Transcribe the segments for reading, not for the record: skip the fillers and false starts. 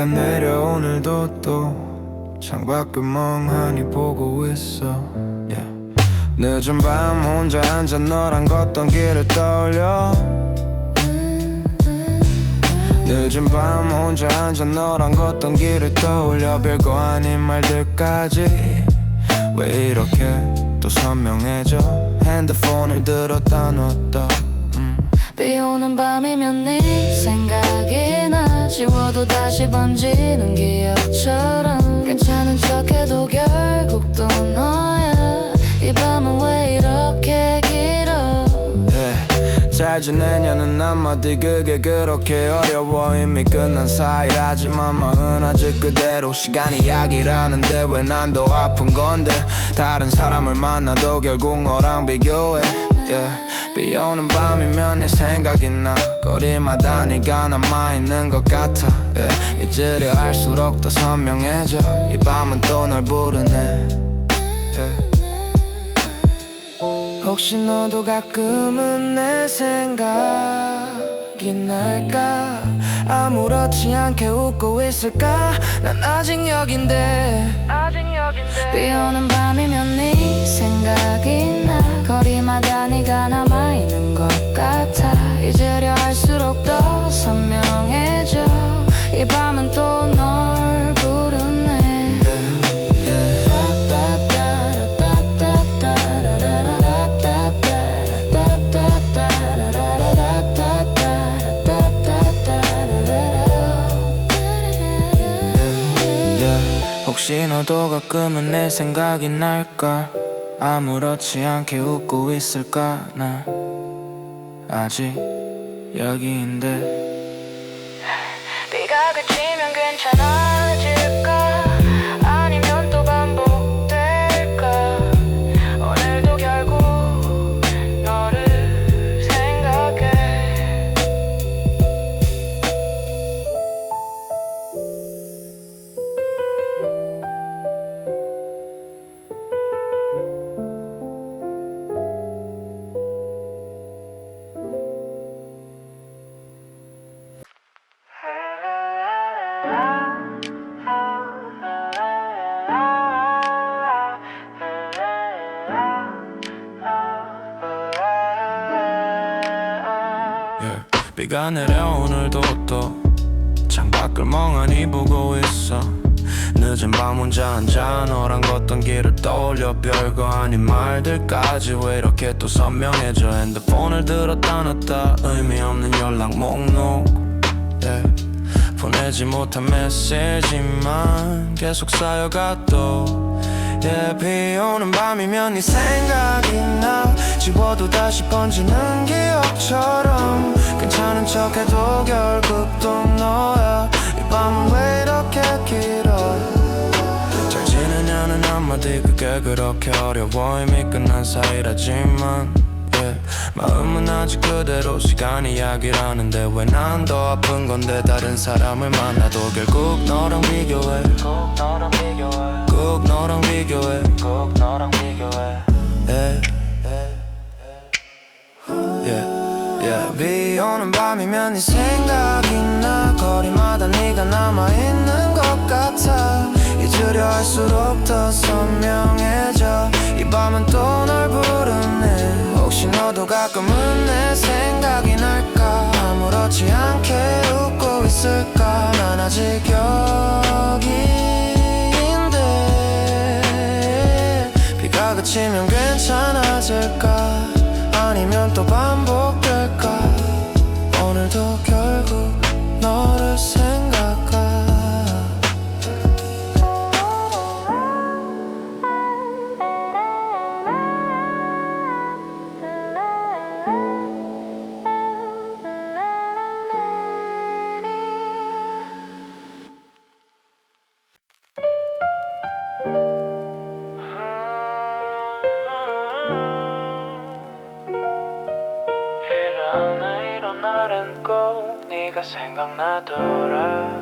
비가 내려 오늘도 또 창밖을 멍하니 보고 있어 yeah. 늦은 밤 혼자 앉아 너랑 걷던 길을 떠올려 늦은 밤 혼자 앉아 너랑 걷던 길을 떠올려 별거 아닌 말들까지 왜 이렇게 또 선명해져 핸드폰을 들었다 놨다 비 오는 밤이면 네 생각이 나 지워도 다시 번지는 기억처럼 괜찮은 척해도 결국 또 너야 이 밤은 왜 이렇게 길어 잘 지내냐는 한마디 그게 그렇게 어려워 이미 끝난 사이라지만 마음은 아직 그대로 시간이 약이라는데 왜 난 더 아픈 건데 다른 사람을 만나도 결국 너랑 비교해 비 오는 밤이면 네 생각이 나 거리마다 네가 남아있는 것 같아 잊으려 할수록 더 선명해져 이 밤은 또 널 부르네 혹시 너도 가끔은 내 생각이 날까 아무렇지 않게 웃고 있을까 난 아직 여긴데 비 오는 밤이면 네 생각이 나 거리마다 네가 남아있는 것 같아 잊으려 할수록 더 선명해져 이 밤은 또 널 부르네 혹시 너도 가끔은 내 생각이 날까 아무렇지 않게 웃고 있을까 나 아직 여기인데 비가 그치면 괜찮아질까 아니면 또 반복될까 오늘도 결국 너를 생각해 비가 내려 오늘도 또 창밖을 멍하니 보고 있어 늦은 밤 혼자 앉아 너랑 걷던 길을 떠올려 별거 아닌 말들까지 왜 이렇게 또 선명해져 핸드폰을 들었다 놨다 의미 없는 연락 목록 보내지 못한 메시지만 계속 쌓여가 또 비 오는 밤이면 네 생각이 나 지워도 다시 번지는 기억처럼 괜찮은 척해도 결국 또 너야 이 밤은 왜 이렇게 길어 잘 지내냐는 한마디 그게 그렇게 어려워 이미 끝난 사이라지만 마음은 아직 그대로 시간이 약이라는데 왜 난 더 아픈 건데 다른 사람을 만나도 결국 너랑 비교해 꼭 너랑 비교해 꼭 너랑 비교해 꼭 너랑 비교해 비 오는 밤이면 네 생각이 나 거리마다 네가 남아있는 것 같아 잊으려 할수록 더 선명해져 이 밤은 또 널 부르네 혹시 너도 가끔은 내 생각이 날까 아무렇지 않게 웃고 있을까 난 아직 여기인데 비가 그치면 괜찮아질까 아니면 또 반복될까 오늘도 결국 너를 생각하 일어나 꼭 네가 생각나더라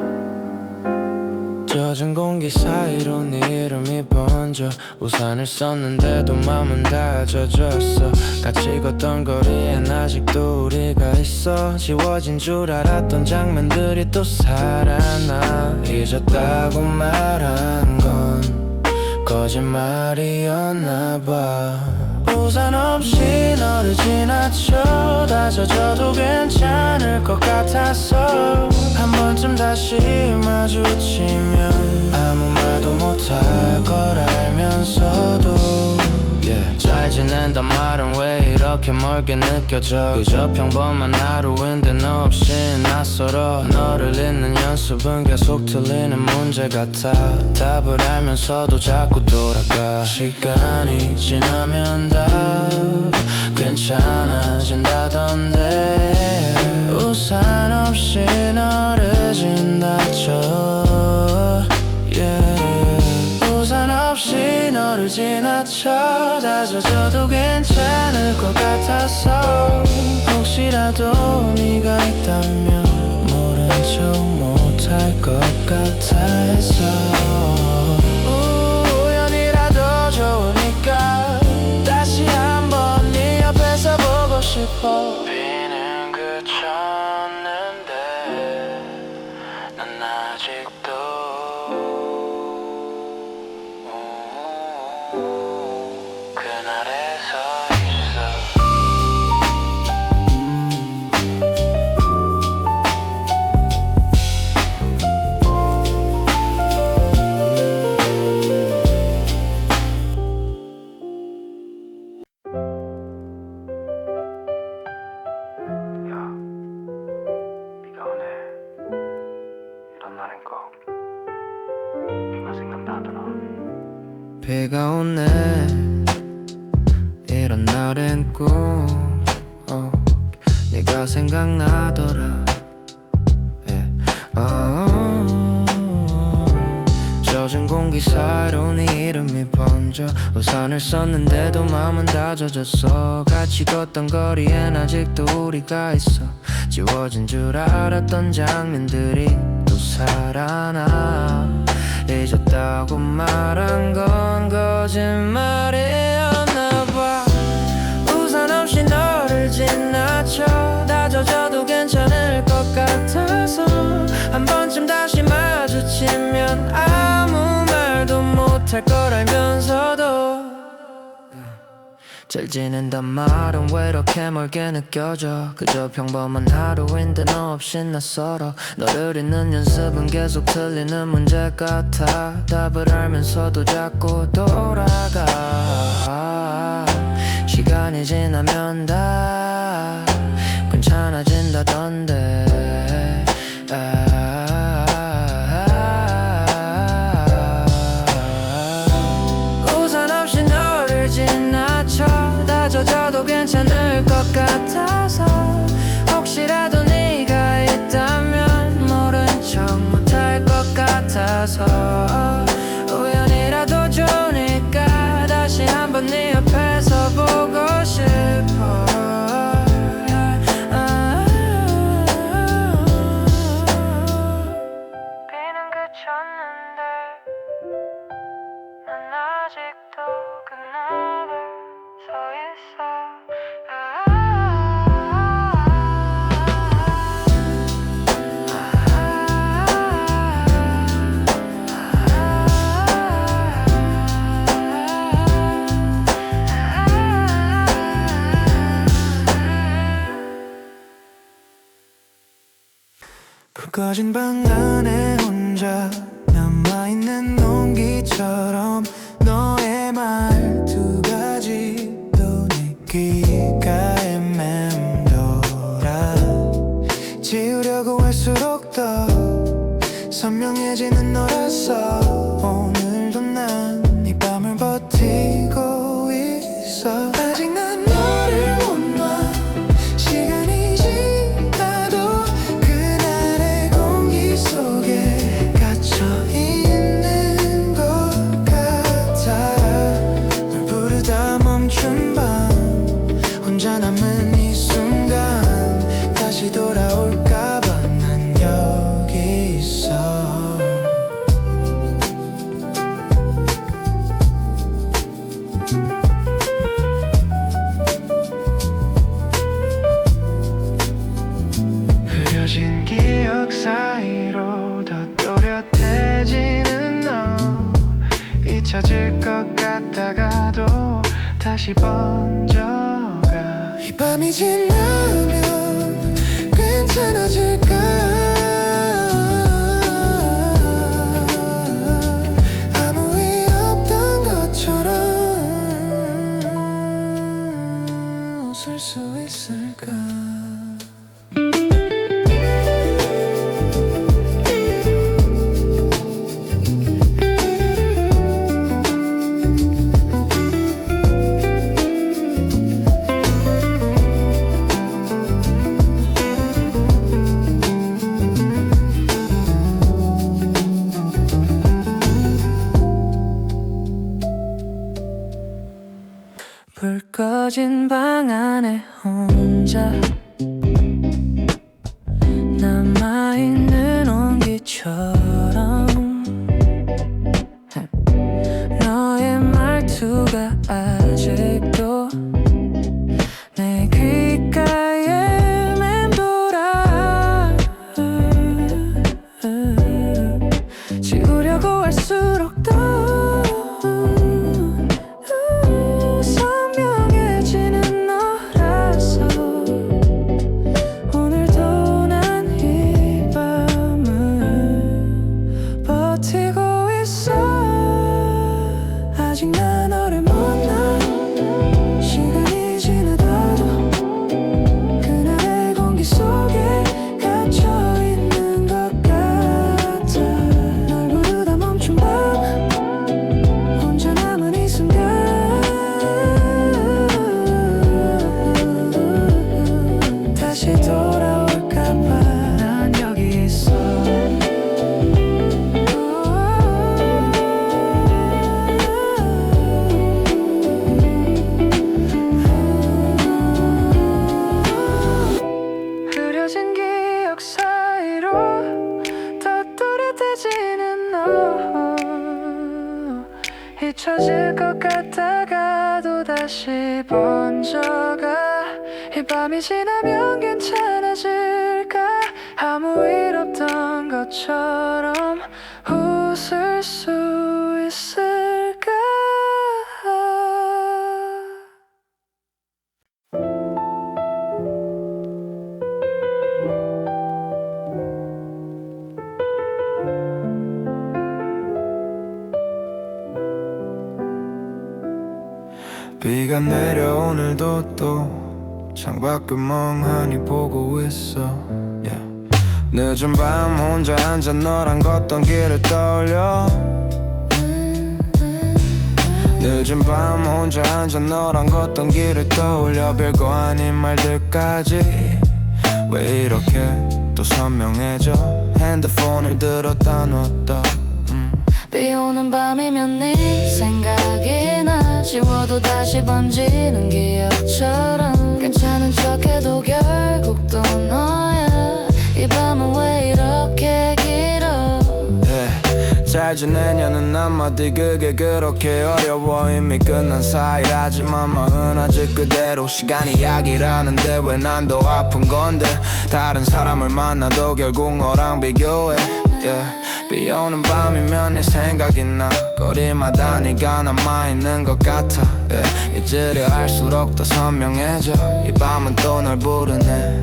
젖은 공기 사이로 네 이름이 번져 우산을 썼는데도 맘은 다 젖었어 같이 걷던 거리엔 아직도 우리가 있어 지워진 줄 알았던 장면들이 또 살아나 잊었다고 말한 건 거짓말이었나 봐 우산 없이 너를 지나쳐 다 젖어도 괜찮을 것 같았어 한 번쯤 다시 마주치면 아무 말도 못할 걸 알면서도 잘 지낸단 말은 왜 이렇게 멀게 느껴져 그저 평범한 하루인데 너 없이 낯설어 너를 잊는 연습은 계속 틀리는 문제 같아 답을 알면서도 자꾸 돌아가 시간이 지나면 다 괜찮아진다던데 우산 없이 너를 지나쳐 우산 없이 너를 지나쳐 다 젖어도 괜찮을 것 같아서 혹시라도 네가 있다면 모른 척 못할 것 같아 해서 우연이라도 좋으니까 다시 한번 네 옆에서 보고 싶어 비는 그쳤는데 난 아직도 그날에 서 있어 야, 비가 오네 이런 날엔 꼭 비가 생각나더라 비가 오네 이런 날엔 꼭 네가 생각나더라 젖은 공기 사이로 네 이름이 번져 우산을 썼는데도 맘은 다 젖었어 같이 걷던 거리엔 아직도 우리가 있어 지워진 줄 알았던 장면들이 또 살아나 잊었다고 말한 건 거짓말이었나 봐 우산 없이 너를 지나쳐 다 젖어도 괜찮을 것 같아서 한 번쯤 다시 마주치면 아무 말도 못할 걸 알면서도 잘 지낸단 말은 왜 이렇게 멀게 느껴져 그저 평범한 하루인데 너 없이 낯설어 너를 잊는 연습은 계속 틀리는 문제 같아 답을 알면서도 자꾸 돌아가 시간이 지나면 다 괜찮아진다던데 우산 없이 너를 지나쳐 다 젖어도 괜찮을 것 같아서 혹시라도 네가 있다면 모른 척 못할 것 같아서 우연이라도 좋으니까 다시 한번 네 옆에서 보고 싶어 비는 그쳤는데 난 아직도 그날에 서 있어 불 꺼진 방 안에 혼자 남아있는 온기처럼 너의 말투가 아직도 내 귓가에 맴돌아 지우려고 할수록 더 선명해지는 너라서 오늘도 난 이 밤을 버티고 있어 아직 난 너를 못 놔 시간이 지나도 그날의 공기 속에 갇혀 있다가도 다시 번져가. 이 밤이 지나면 괜찮아질까. 아무 일 없던 것처럼 웃을 수 있을까. 불 꺼진 방 안에 혼자 남아있는 온기처럼 너의 말투가 아직도 내 귓가에 맴돌아. 지우려고 할수록 더 선명해지는 너라서 오늘도 난 이 밤을 버티고 있어. 아직 난 너를 만나. 시간이 지나도 그날의 공기 속에 갇혀있는 것 같아. 널 부르다 멈춘 밤 혼자 남은 이 순간 다시 돌아올까봐 난 여기 있어. 흐려진 기억 사이로 더 또렷해지는 너. 잊혀질 것 같다가도 다시 번져가. 이 밤이 지나면 괜찮아질까. 아무 일 없던 것처럼 웃을 수 있을까. 비가 내려 오늘도 또 창밖을 멍하니 보고 있어. yeah. 늦은 밤 혼자 앉아 너랑 걷던 길을 떠올려. 늦은 밤 혼자 앉아 너랑 걷던 길을 떠올려. 별거 아닌 말들까지 왜 이렇게 또 선명해져. 핸드폰을 들었다 놨다. 비 오는 밤이면 네 생각이 나. 지워도 다시 번지는 기억처럼 괜찮은 척해도 결국 또 너야. 이 밤은 왜 이렇게 길어. 잘 지내냐는 한마디 그게 그렇게 어려워. 이미 끝난 사이라지만 마음은 아직 그대로. 시간이 약이라는데 왜 난 더 아픈 건데. 다른 사람을 만나도 결국 너랑 비교해. 비 오는 밤이면 네 생각이 나. 거리마다 네가 남아있는 것 같아. 잊으려 할수록 더 선명해져. 이 밤은 또 널 부르네.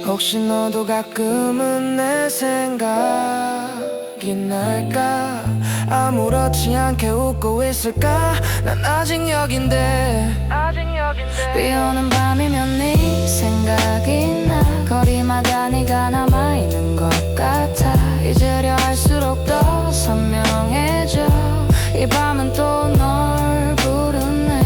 혹시 너도 가끔은 내 생각이 날까. 아무렇지 않게 웃고 있을까. 난 아직 여긴데. 비 오는 밤이면 네 생각이 나. 거리마다 네가 남아있는 것 같아. 잊으려 할수록 더 선명해져. 이 밤은 또 널 부르네.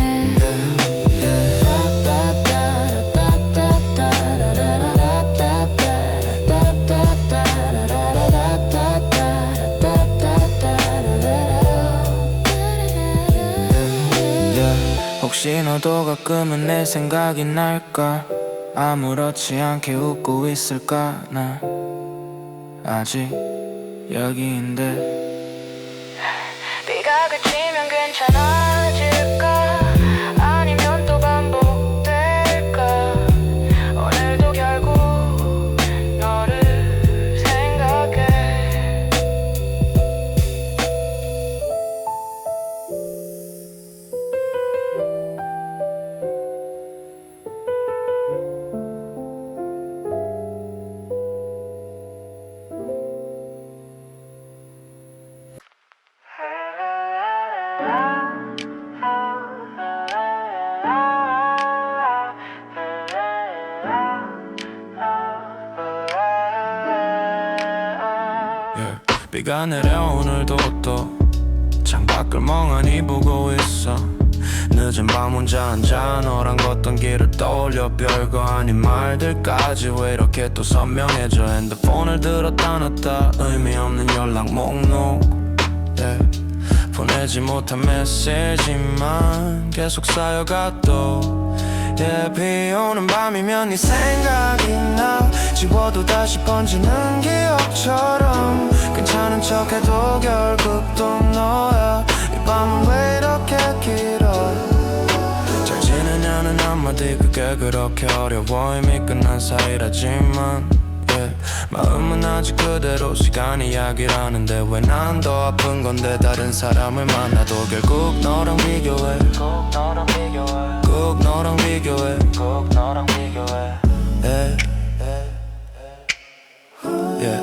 혹시 너도 가끔은 내 생각이 날까. 아무렇지 않게 웃고 있을까. 나 아직 여기인데. 비가 그치면 괜찮아질까. 아니면 또 반복될까. 오늘도 결국 너를 생각해. 비가 내려 오늘도 또 창밖을 멍하니 보고 있어. 늦은 밤 혼자 앉아 너랑 걷던 길을 떠올려 별거 아닌 말들까지 왜 이렇게 또 선명해져. 핸드폰을 들었다 놨다 의미 없는 연락 목록, yeah. 보내지 못한 메시지만 계속 쌓여가 또, yeah. 비 오는 밤이면 네 생각이 나. 지워도 다시 번지는 기억처럼 괜찮은 척해도 결국 또 너야. 이 밤은 왜 이렇게 길어. 잘 지내냐는 한마디 그게 그렇게 어려워. 이미 끝난 사이라지만, yeah. 마음은 아직 그대로 시간 이야기라는데 왜 난 더 아픈 건데 다른 사람을 만나도 결국 너랑 비교해. 꼭 너랑 비교해. 꼭 너랑 비교해. 꼭 너랑 비교해. Yeah. Yeah.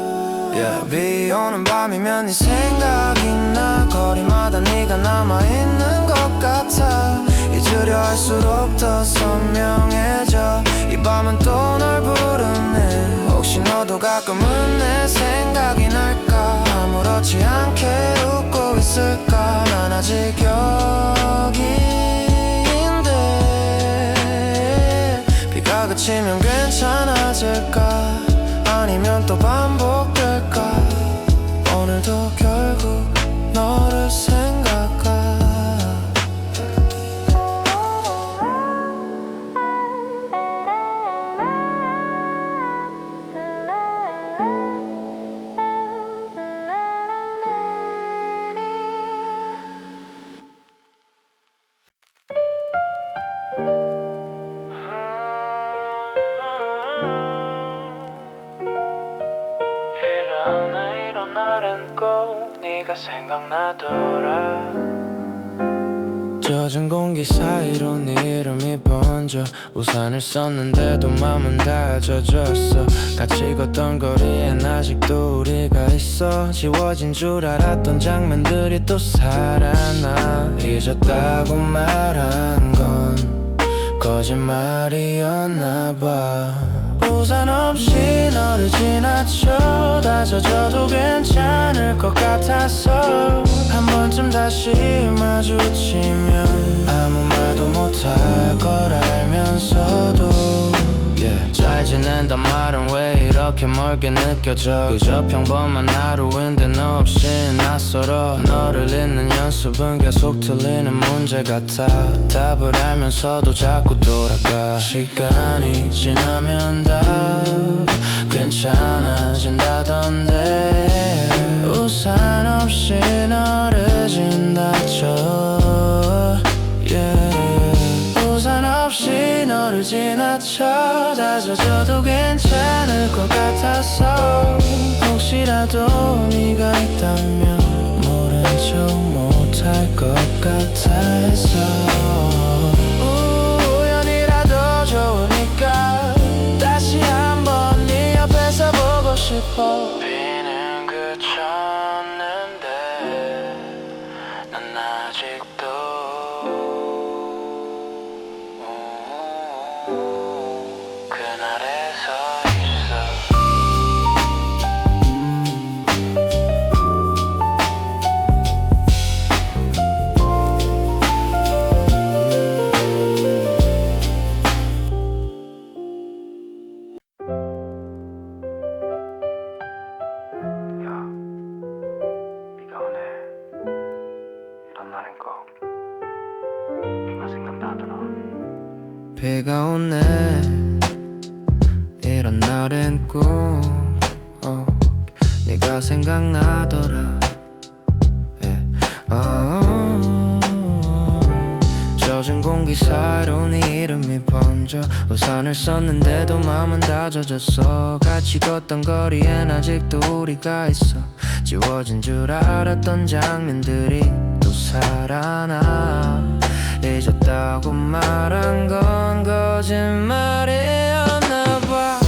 Yeah. 비 오는 밤이면 네 생각이 나. 거리마다 네가 남아있는 것 같아. 잊으려 할수록 더 선명해져. 이 밤은 또 널 부르네. 혹시 너도 가끔은 내 생각이 날까. 아무렇지 않게 웃고 있을까. 난 아직 여기인데 비가 그치면 괜찮아질까. 아니면 또 반복될까. 오늘도 결국 너를 생각하. 이런 날엔 꼭 네가 생각나더라. 젖은 공기 사이로 네 이름이 번져. 우산을 썼는데도 맘은 다 젖었어. 같이 걷던 거리엔 아직도 우리가 있어. 지워진 줄 알았던 장면들이 또 살아나. 잊었다고 말한 건 거짓말이었나 봐. 우산 없이 너를 지나쳐. 다 젖어도 괜찮을 것 같아서 한 번쯤 다시 마주치면 아무 말도 못할 걸 알면서도, yeah. 잘 지낸단 말은 왜 이렇게 멀게 느껴져. 그저 평범한 하루인데 너 없이 낯설어. 너를 잊는 연습은 계속 틀리는 문제 같아. 답을 알면서도 자꾸 돌아가. 시간이 지나면 다 괜찮아진다던데 우산 없이 너를 지나쳐, yeah. 우산 없이 너를 지나쳐. 다 젖어도 괜찮을 것 같아서 혹시라도 네가 있다면 모른 척 못할 것 같아서 우연이라도 좋으니까 다시 한번 네 옆에서 보고 싶어. 비는 그쳤는데 난 아직도 그날에 서 있어. 비가 오네. 이런 날엔 꼭 네가 생각나더라. 비가 오네. 이런 날엔 꼭 네가 생각나더라, yeah. 젖은 공기 사이로 네 이름이 번져. 우산을 썼는데도 마음은 다 젖었어. 같이 걷던 거리엔 아직도 우리가 있어. 지워진 줄 알았던 장면들이 또 살아나. 잊었다고 말한 건 거짓말이었나 봐.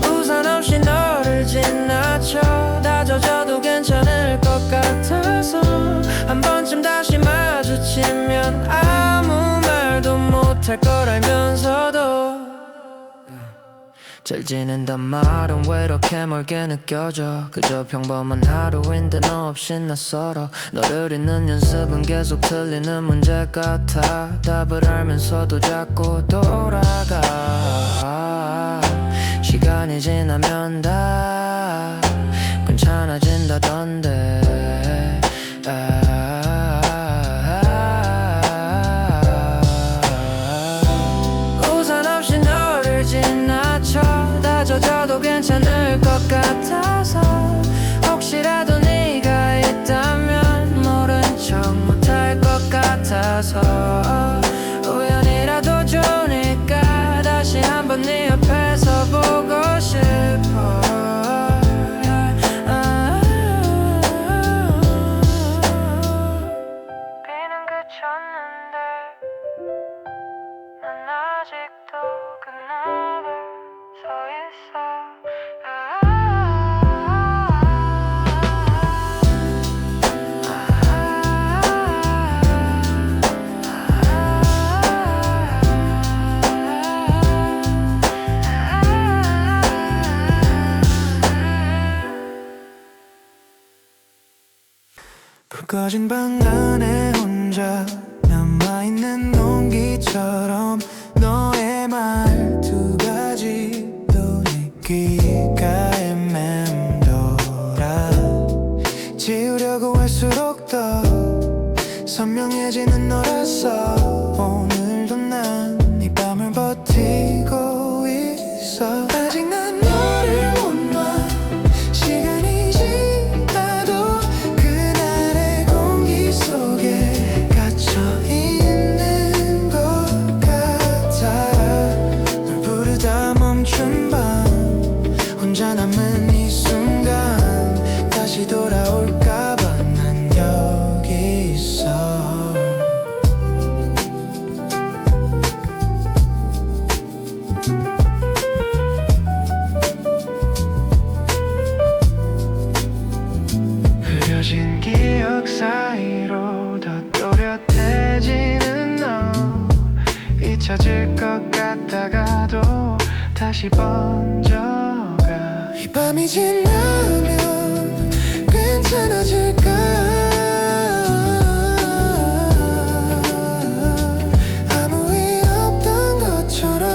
우산 없이 너를 지나쳐. 다 젖어도 괜찮을 것 같아서 한 번쯤 다시 마주치면 아무 말도 못할 걸 알면서도 잘 지낸단 말은 왜 이렇게 멀게 느껴져. 그저 평범한 하루인데 너 없인 낯설어. 너를 잊는 연습은 계속 틀리는 문제 같아. 답을 알면서도 자꾸 돌아가. 시간이 지나면 다 괜찮아진다던데. 우산 없이 너를 지나쳐 다 젖어도 괜찮을 것 같아서. 혹시라도 네가 있다면 모른 척 못할 것 같아서. 우연이라도 좋으니까 다시 한번 네 옆에서 보고 싶어. 비는 그쳤는데 난 아직도 그날을 서 있어. 불 꺼진 방 안에 혼자 남아있는 온기처럼 너의 말투가 지도 내 귓가에 맴돌아. 지우려고 할수록 더 선명해지는 너라서 오늘도 난 이 밤을 버티고 있어. 아직 난 너를 못 놔. 시간이 지나도 그날의 공기 속에 갇혀있는 것 같아. 널 부르다 멈춘 밤 혼자 남은 이 순간 다시 돌아올까봐 난 여기 있어. 흐려진 기억 사이로 더 또렷해지는 너. 잊혀질 것 같다가도 다시 번져가. 이 밤이 지나면 괜찮아질까. 아무 일 없던 것처럼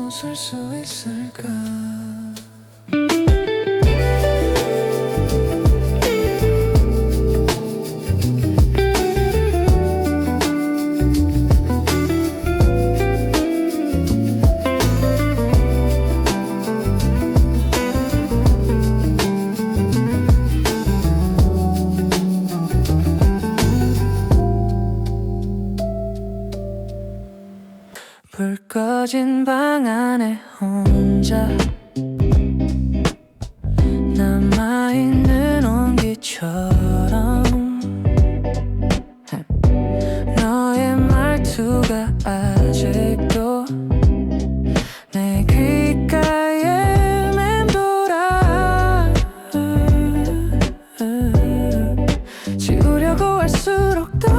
웃을 수 있을까. 불 꺼진 방 안에 혼자 남아있는 온기처럼 너의 말투가 아직도 내 귓가에 맴돌아. 지우려고 할수록 더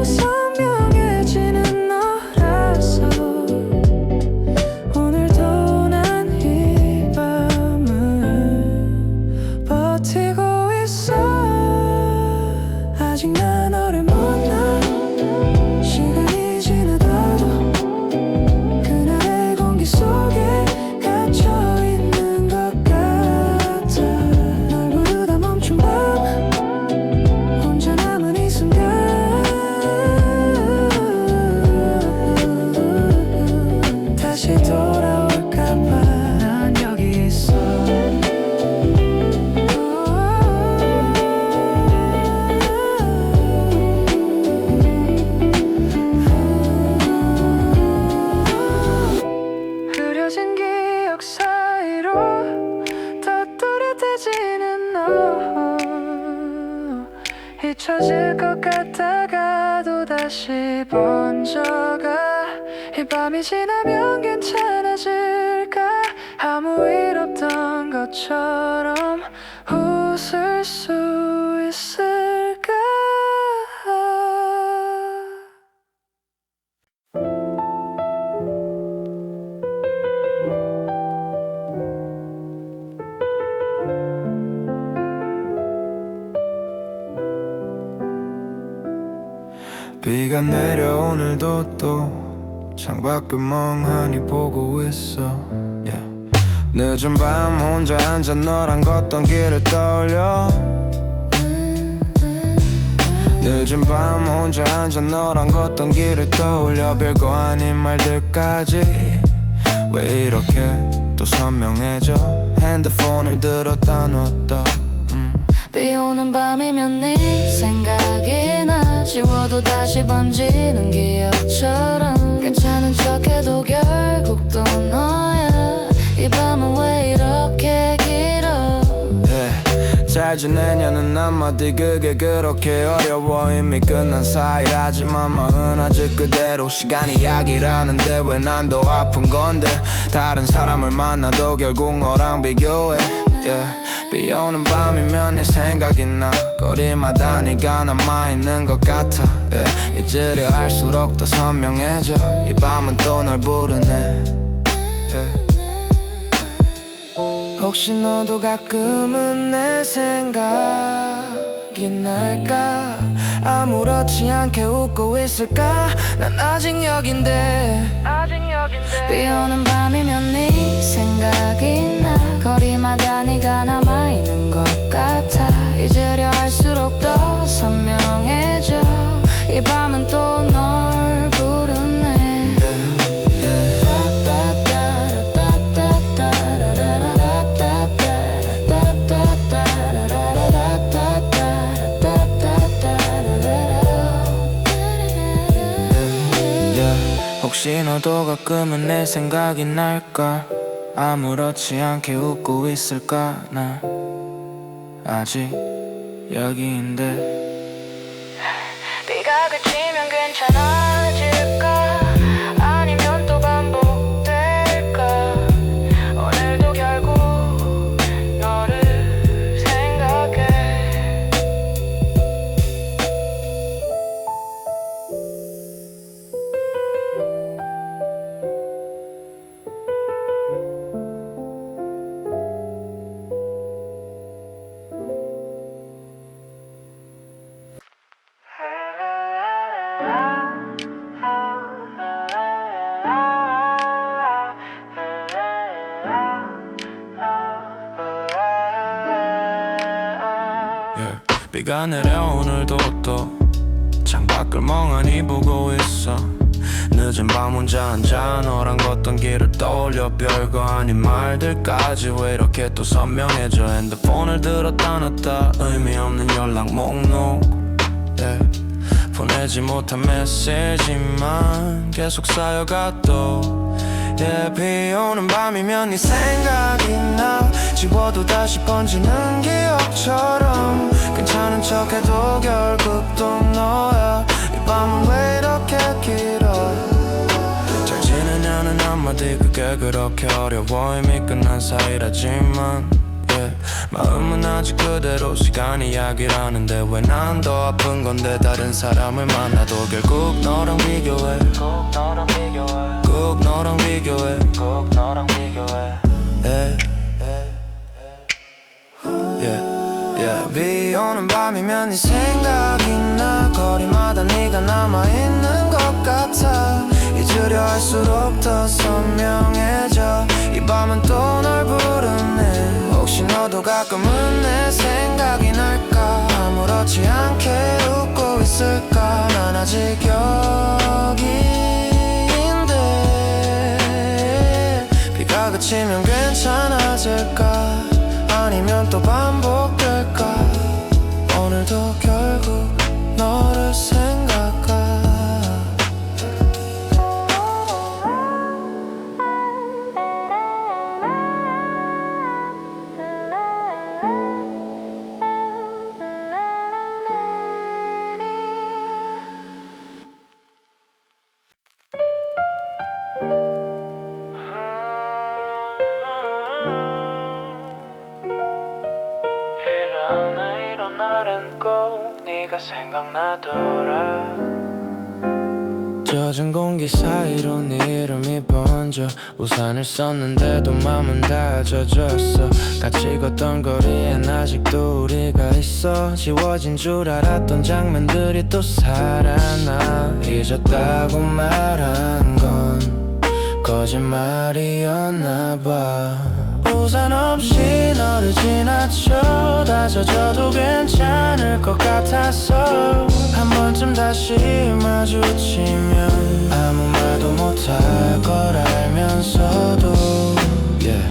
선명해지는 너라서 오늘도 난 이 밤을 버티고 있어. 아직 난 너를 못 놔. 시간이 지나도 그날의 공기 속에 갇혀있는 것 같아. 널 부르다 멈춘 밤 혼자 남은 이 순간 다시 돌아올까봐 난 여기 있어. 흐려진 기억 사이로 더 또렷해지는 너. 잊혀질 것 같다가도 다시 번져가. 이 밤이 지나면 괜찮아질까. 아무 일 없던 것처럼 웃을 수 있을까. 비가 내려 오늘도 또 창밖을 멍하니 보고 있어 yeah. 늦은 밤 혼자 앉아 너랑 걷던 길을 떠올려 늦은 밤 혼자 앉아 너랑 걷던 길을 떠올려 별거 아닌 말들까지 왜 이렇게 또 선명해져 핸드폰을 들었다 놨다 비 오는 밤이면 네 생각이 나 지워도 다시 번지는 기억처럼 괜찮은 척해도 결국 또 너야 이 밤은 왜 이렇게 길어 잘 지내냐는 한마디 그게 그렇게 어려워 이미 끝난 사이라지만 마음은 아직 그대로 시간이 약이라는데 왜 난 더 아픈 건데 다른 사람을 만나도 결국 너랑 비교해 yeah. 비 오는 밤이면 네 생각이 나 거리마다 네가 남아있는 것 같아 yeah. 잊으려 할수록 더 선명해져 이 밤은 또 널 부르네 yeah. 혹시 너도 가끔은 내 생각이 날까 아무렇지 않게 웃고 있을까 난 아직 여긴데 비 오는 밤이면 네 생각이 나 거리마다 네가 남아있는 것 같아 잊으려 할수록 더 선명해져 이 밤은 또 널 부르네 혹시 너도 가끔은 내 생각이 날까 아무렇지 않게 웃고 있을까 나 아직 여기인데 비가 그치면 괜찮아질까 아니면 또 반복될까 오늘도 결국 너를 생각해 yeah. 비가 내려 오늘도 또 창밖을 멍하니 보고 있어 늦은 밤 혼자 앉아 너랑 걷던 길을 떠올려 별거 아닌 말들까지 왜 이렇게 또 선명해져 핸드폰을 들었다 놨다 의미 없는 연락 목록 yeah. 보내지 못한 메시지만 계속 쌓여가 또 yeah. 비 오는 밤이면 네 생각이 나 지워도 다시 번지는 기억처럼 괜찮은 척해도 결국 또 너야 이 밤은 왜 이렇게 길어 잘 지내냐는 한마디 그게 그렇게 어려워 이미 끝난 사이라지만 yeah. 마음은 아직 그대로 시간이 약이라는데 왜 난 더 아픈 건데 다른 사람을 만나도 결국 너랑 비교해 꼭 너랑 비교해 꼭 너랑 비교해 꼭 너랑 비교해 yeah. Yeah. Yeah. 비 오는 밤이면 네 생각이 나 거리마다 네가 남아있는 것 같아 잊으려 할수록 더 선명해져 이 밤은 또 널 부르네 혹시 너도 가끔은 내 생각이 날까 아무렇지 않게 웃고 있을까 난 아직 여기인데 비가 그치면 괜찮아질까 아니면 또 반복될까 오늘도 결국 너를 생각하 일어나 일어나는 꼭 네가 생각나더라 젖은 공기 사이로 네 이름이 번져 우산을 썼는데도 맘은 다 젖었어 같이 걷던 거리엔 아직도 우리가 있어 지워진 줄 알았던 장면들이 또 살아나 잊었다고 말한 건 거짓말이었나 봐 우산 없이 너를 지나쳐 다 젖어도 괜찮을 것 같았어 한 번쯤 다시 마주치면 아무 말도 못할 걸 알면서도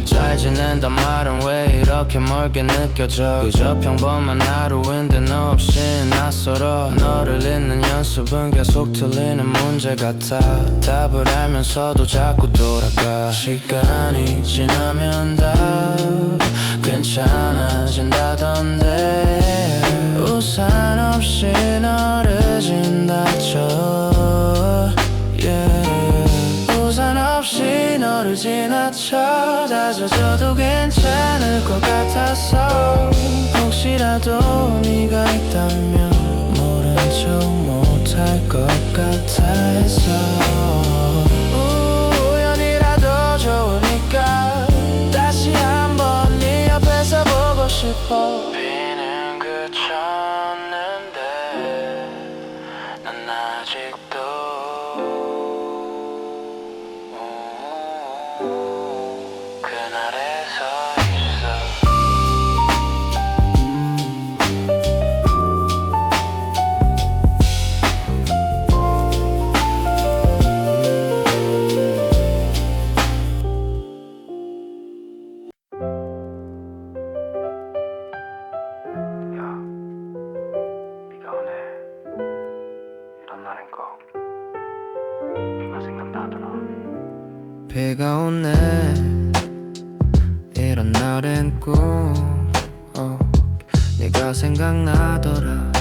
잘 지낸단 말은 왜 이렇게 멀게 느껴져 그저 평범한 하루인데 너 없이 낯설어 너를 잊는 연습은 계속 틀리는 문제 같아 답을 알면서도 자꾸 돌아가 시간이 지나면 다 괜찮아진다던데 우산 없이 너를 지나쳐 우산 없이 너를 지나쳐 다 젖어도 괜찮을 것 같아서 혹시라도 네가 있다면 모른 척 못할 것 같아서 우연이라도 좋으니까 다시 한번 네 옆에서 보고 싶어 비는 그쳤는데 난 아직도 그날에 서 있어 야, 비가 오네 이런 날엔 꼭 네가 생각나더라 비가 오네 이런 날엔 꼭 네가 생각나더라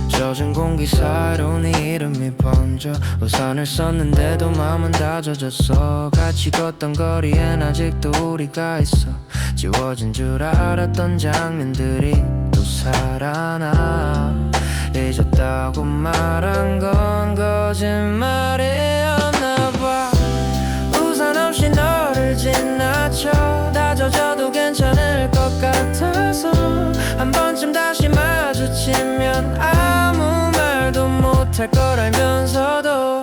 젖은 공기 사이로 네 이름이 번져 우산을 썼는데도 맘은 다 젖었어 같이 걷던 거리엔 아직도 우리가 있어 지워진 줄 알았던 장면들이 또 살아나 잊었다고 말한 건 거짓말이었나 봐 우산 없이 너를 지나쳐 다 젖어도 괜찮을 것 같아서 한 번쯤 다시 마주치면 아무 말도 못할 걸 알면서도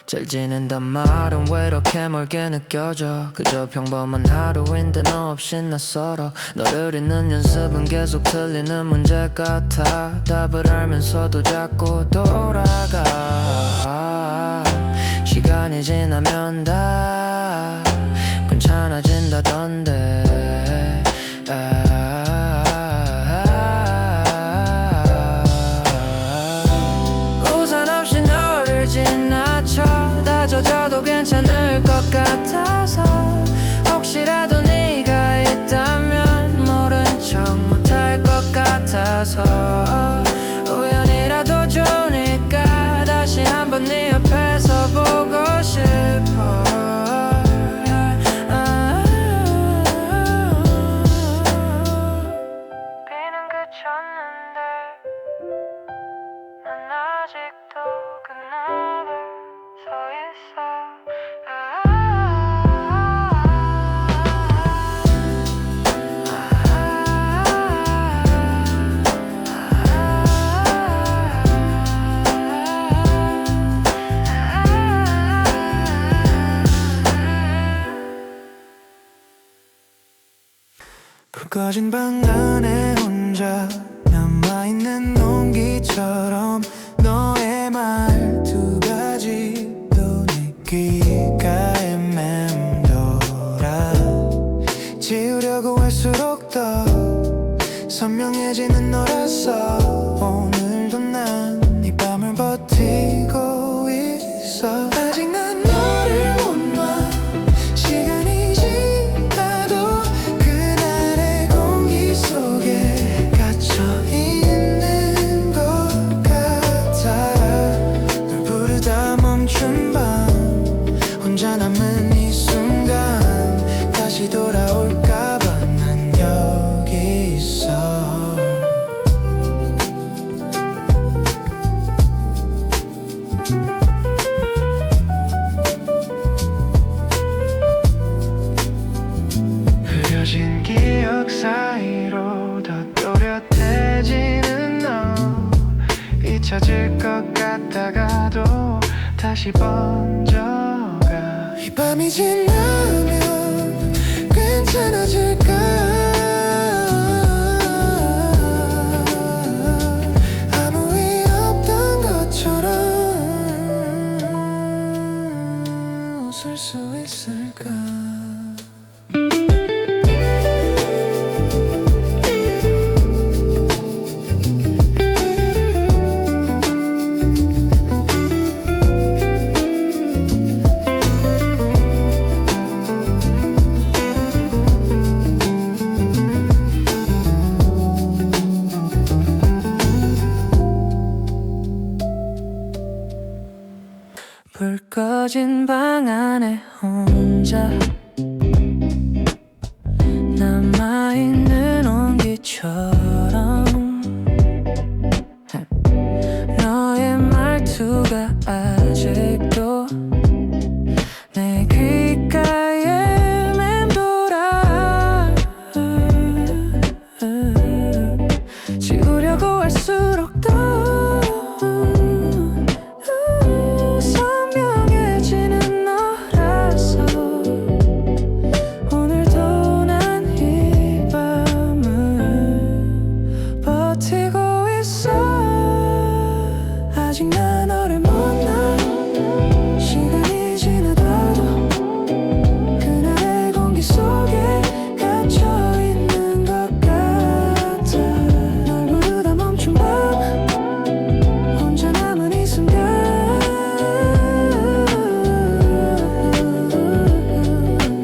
잘 지낸단 말은 왜 이렇게 멀게 느껴져 그저 평범한 하루인데 너 없이 낯설어 너를 잊는 연습은 계속 틀리는 문제 같아 답을 알면서도 자꾸 돌아가 시간이 지나면 다 괜찮아진다던데 우산 없이 너를 지나쳐 다 젖어도 괜찮을 것 같아서 혹시라도 네가 있다면 모른 척 못할 것 같아서 우연이라도 좋으니까 다시 한번 네 옆에서 보고 싶어 비는 그쳤는데 난 아직도 그날에 서 있어 불 꺼진 방 안에 혼자 남아있는 농기처럼 너의 말투가 짙도 내 귓가에 맴돌아 지우려고 할수록 더 선명해지는 너라서 오늘도 난 이 밤을 버티고 있어 아직 난 너를 못 놔 시간이 지나도 그날의 공기 속에 갇혀있는 것 같아 널 부르다 멈춘 밤 혼자 남은 이 순간 다시 돌아올까봐 난 여기 있어 다시 번져가. 이 밤이 지나면 괜찮아질까. 아무 일 없던 것처럼 웃을 수 있을까. 불 꺼진 방 안에 혼자 남아있는 온기처럼 너의 말투가 아직도 내 귓가에 맴돌아. 지우려고 할수록 더 선명해지는 너라서 오늘도 난 이 밤을 버티고 있어. 아직 난 너를 만나. 시간이 지나도 그날의 공기 속에 갇혀있는 것 같아. 널 부르다 멈춘 밤 혼자 남은 이 순간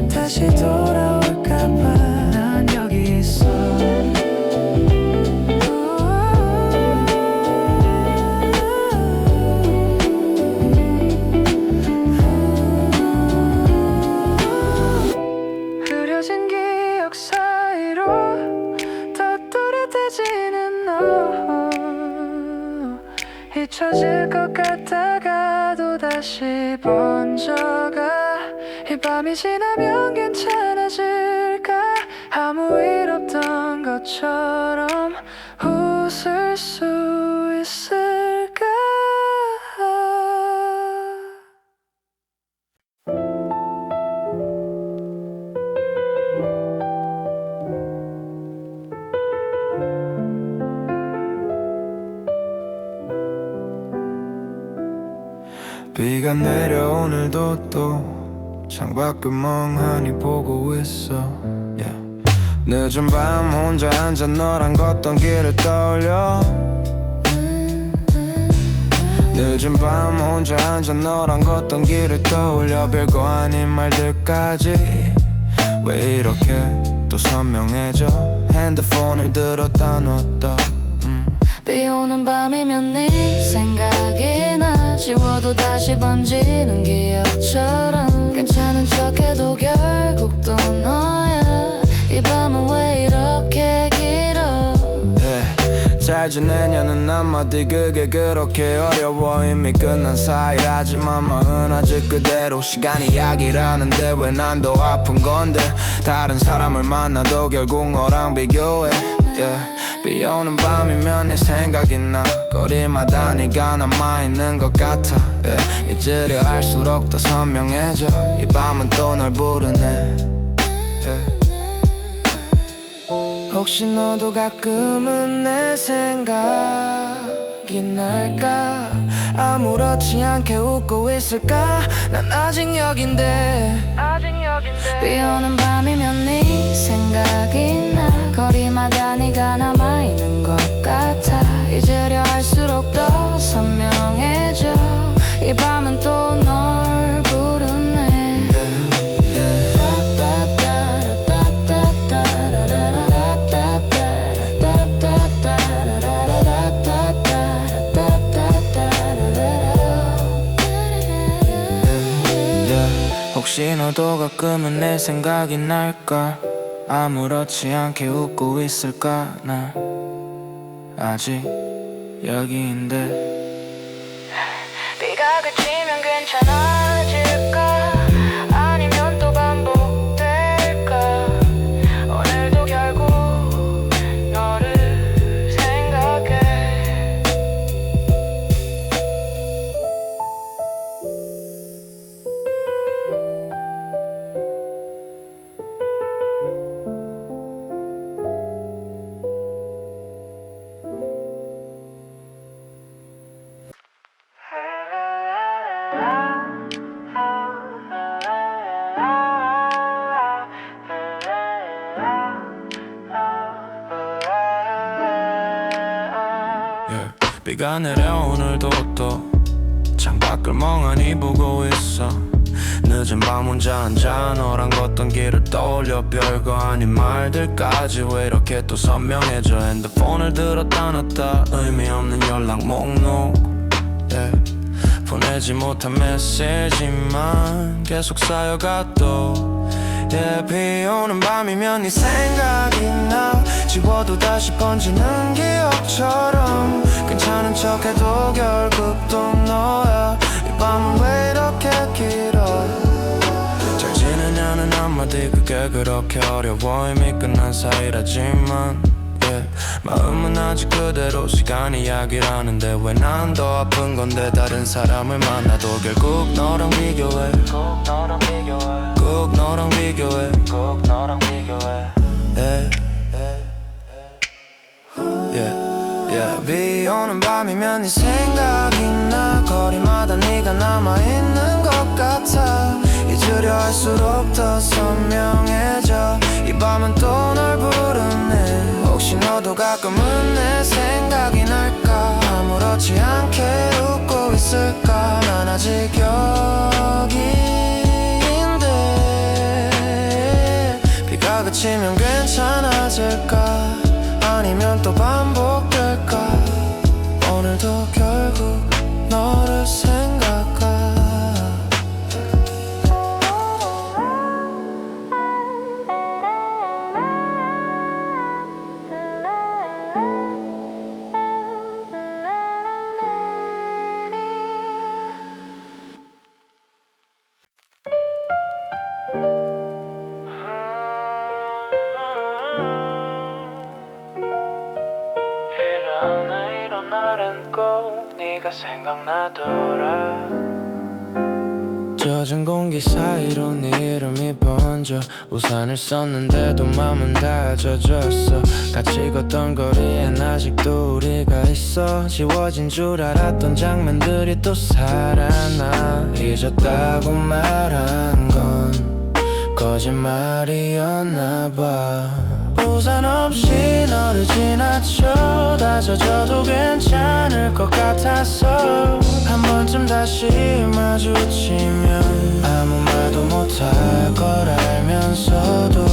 다시 돌아올까봐 난 여기 있어. 흐려진 기억 사이로 더 또렷해지는 너. 잊혀질 것 같다가도 다시 번져가. 이 밤이 지나면 괜찮아질까. 아무 일 없던 것처럼 웃을 수 있을까. 비가 내려 오늘도 또 창밖을 멍하니 보고 있어. yeah. 늦은 밤 혼자 앉아 너랑 걷던 길을 떠올려. 늦은 밤 혼자 앉아 너랑 걷던 길을 떠올려. 별거 아닌 말들까지 왜 이렇게 또 선명해져. 핸드폰을 들었다 놨다. 비 오는 밤이면 네 생각이 나. 지워도 다시 번지는 기억처럼 괜찮은 척해도 결국 또 너야. 이 밤은 왜 이렇게 길어. 잘 지내냐는 한마디 그게 그렇게 어려워. 이미 끝난 사이라지만 마음은 아직 그대로. 시간이 약이라는데 왜 난 더 아픈 건데. 다른 사람을 만나도 결국 너랑 비교해. 비 오는 밤이면 네 생각이 나. 거리마다 네가 남아있는 것 같아. 잊으려 할수록 더 선명해져. 이 밤은 또 널 부르네. 혹시 너도 가끔은 내 생각이 날까. 아무렇지 않게 웃고 있을까. 난 아직 여긴데. 비 오는 밤이면 네 생각이 나. 거리마다 네가 남아있는 것 같아. 잊으려 할수록 더 선명해져. 이 밤은 또 널 부르네. 혹시 너도 가끔은 내 생각이 날까. 아무렇지 않게 웃고 있을까. 나 아직 여기인데. 비가 그치면 괜찮아질까. 아니면 또 반복될까. 오늘도 결국 너를 생각해. yeah. 비가 내려 오늘도 또 창밖을 멍하니 보고 있어. 늦은 밤 혼자 앉아 너랑 걷던 길을 떠올려 별거 아닌 말들까지 왜 이렇게 또 선명해져. 핸드폰을 들었다 놨다 의미 없는 연락 목록, yeah. 보내지 못한 메시지만 계속 쌓여가 또, yeah. 비 오는 밤이면 네 생각이 나. 지워도 다시 번지는 기억처럼 괜찮은 척해도 결국 또 너야. 이 밤은 왜 이렇게 길어. 잘 지내냐는 한마디 그게 그렇게 어려워. 이미 끝난 사이라지만, yeah. 마음은 아직 그대로 시간이 약이라는데 왜 난 더 아픈 건데. 다른 사람을 만나도 결국 너랑 비교해. 꼭 너랑 비교해. 꼭 너랑 비교해. 꼭 너랑 비교해. Yeah. Yeah. Yeah. 비 오는 밤이면 네 생각이 나. 거리마다 네가 남아있는 것 같아. 잊으려 할수록 더 선명해져. 이 밤은 또 널 부르네. 혹시 너도 가끔은 내 생각이 날까. 아무렇지 않게 웃고 있을까. 난 아직 여기인데 비가 그치면 괜찮아질까. 아니면 또 반복될까. 오늘도 결국 너를 생각하. 일어나 일어나는 꼭 네가 생각나더라. 젖은 공기 사이로 네 이름이 번져. 우산을 썼는데도 맘은 다 젖었어. 같이 걷던 거리엔 아직도 우리가 있어. 지워진 줄 알았던 장면들이 또 살아나. 잊었다고 말한 건 거짓말이었나 봐. 우산 없이 너를 지나쳐. 다 젖어도 괜찮을 것 같아서 한 번쯤 다시 마주치면 아무 말도 못할 걸 알면서도,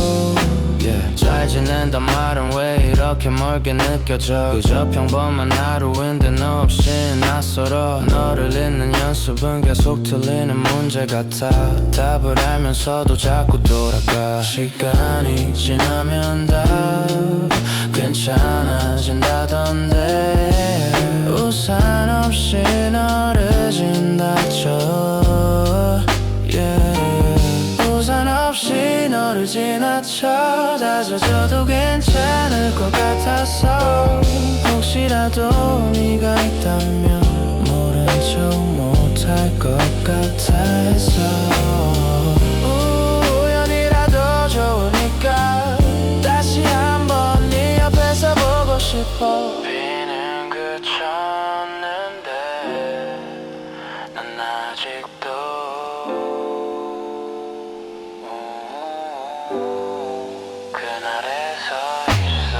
yeah. 잘 지낸단 말은 왜 이렇게 멀게 느껴져. 그저 평범한 하루인데 너 없이 낯설어. 너를 잊는 연습은 계속 틀리는 문제 같아. 답을 알면서도 자꾸 돌아가. 시간이 지나면 다 괜찮아진다던데. 우산 없이 너를 지나쳐, yeah. 우산 없이 너를 지나쳐. 다 젖어도 괜찮을 것 같아서 혹시라도 네가 있다면 모른 척 못할 것 같아서. 우연이라도 좋으니까 다시 한번 네 옆에서 보고 싶어. 비는 그쳤는데 난 아직도 그날에 서 있어.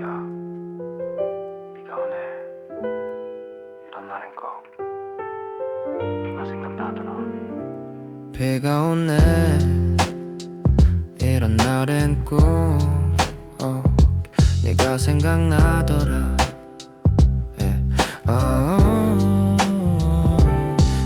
야, 비가 오네. 일어나는 거 비가 생각나더라. 비가 오네. 이런 날엔 꼭 네가 생각나더라, yeah.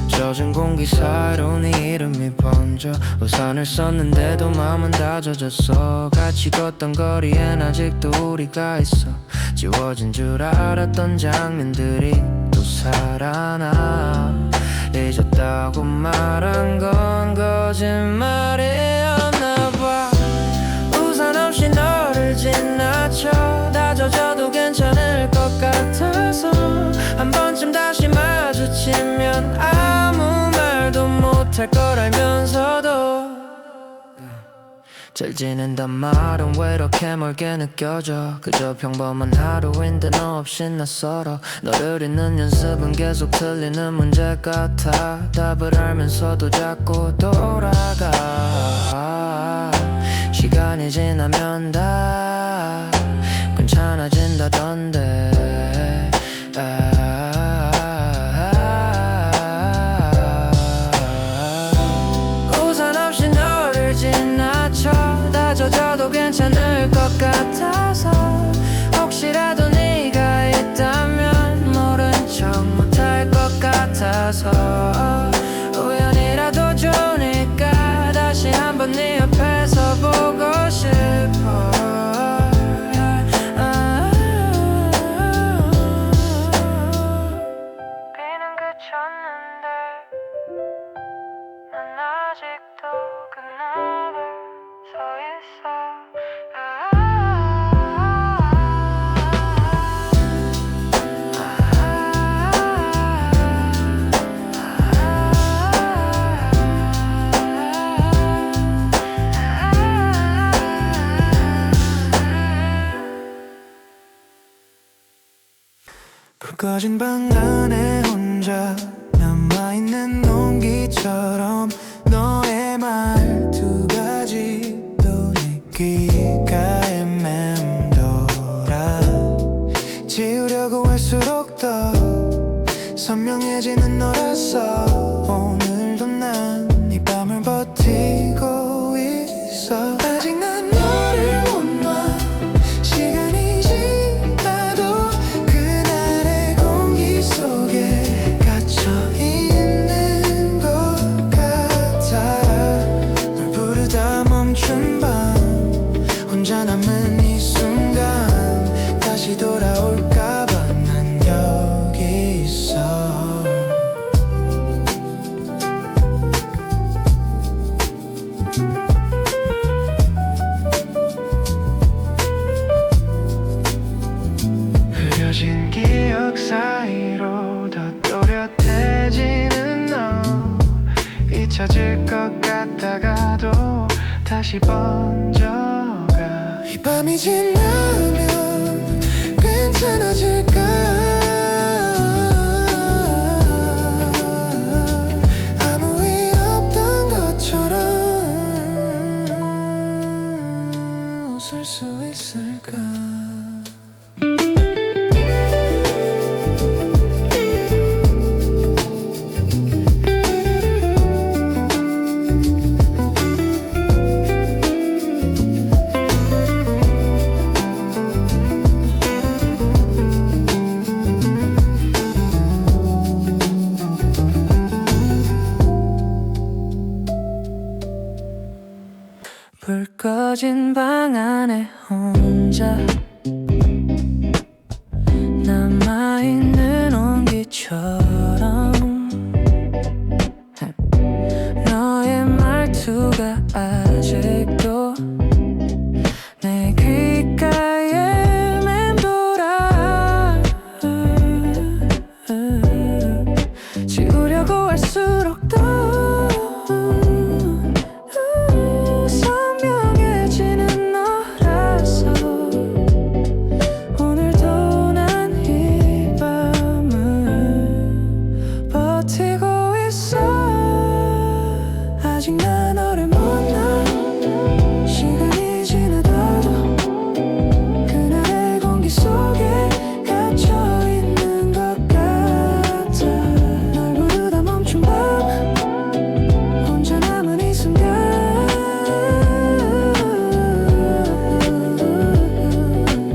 젖은 공기 사이로 네 이름이 번져. 우산을 썼는데도 맘은 다 젖었어. 같이 걷던 거리엔 아직도 우리가 있어. 지워진 줄 알았던 장면들이 또 살아나. 잊었다고 말한 건 거짓말이었나 봐. 우산 없이 너를 지나쳐. 다 젖어도 괜찮을 것 같아서 한 번쯤 다시 말 마주치면 아무 말도 못할 걸 알면서도 잘 지낸단 말은 왜 이렇게 멀게 느껴져. 그저 평범한 하루인데 너 없이 낯설어. 너를 잊는 연습은 계속 틀리는 문제 같아. 답을 알면서도 자꾸 돌아가. 시간이 지나면 다 괜찮아진다던데. 우산 없이 너를 지나쳐 다 젖어도 괜찮을 것 같아서 혹시라도 네가 있다면 모른 척 못할 것 같아서 우연이라도 좋으니까 다시 한번 네 옆에서 보고 싶어. 비는 그쳤는데 난 아직도 그날을 서 있어. 불 꺼진 방 안에 혼자 남아있는 온기처럼 너의 말투가 아직도 내 귓가에 맴돌아. 지우려고 할수록 더 선명해지는 너라서 오늘도 난 이 밤을 버티고 있어. 아직 난 너를 못 놔. 시간이 지나도 그날의 공기 속에 갇혀있는 것 같아. 널 부르다 멈춘 밤 혼자 남은 이 순간 다시 돌아올까봐 난 여기 있어. 흐려진 기억 사이로 더 또렷해지는 너. 잊혀질 것 같다가도 다시 번져가. 이 밤이 지나면 괜찮아질까. 아무 일 없던 것처럼 웃을 수 있을까. 불 꺼진 방 안에 혼자 남아있는 온기처럼 너의 말투가 아직도 내 귓가에 맴돌아. 지우려고 할수록 더 선명해지는 너라서 오늘도 난 이 밤을 버티고 있어. 아직 난 너를 못 놔. 시간이 지나도 그날의 공기 속에 갇혀있는 것 같아. 널 부르다 멈춘 밤 혼자 남은 이 순간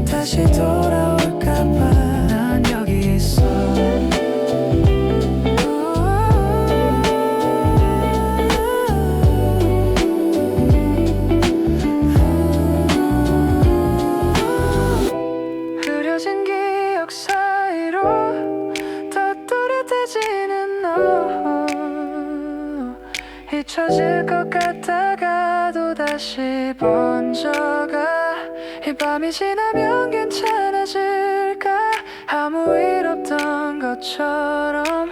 다시 돌아올까봐 난 여기 있어. 흐려진 기억 사이로 더 또렷해지는 너. 잊혀질 것 같다가도 다시 번져가. 이 밤이 지나면 괜찮아질까. 아무 일 없던 것처럼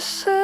있을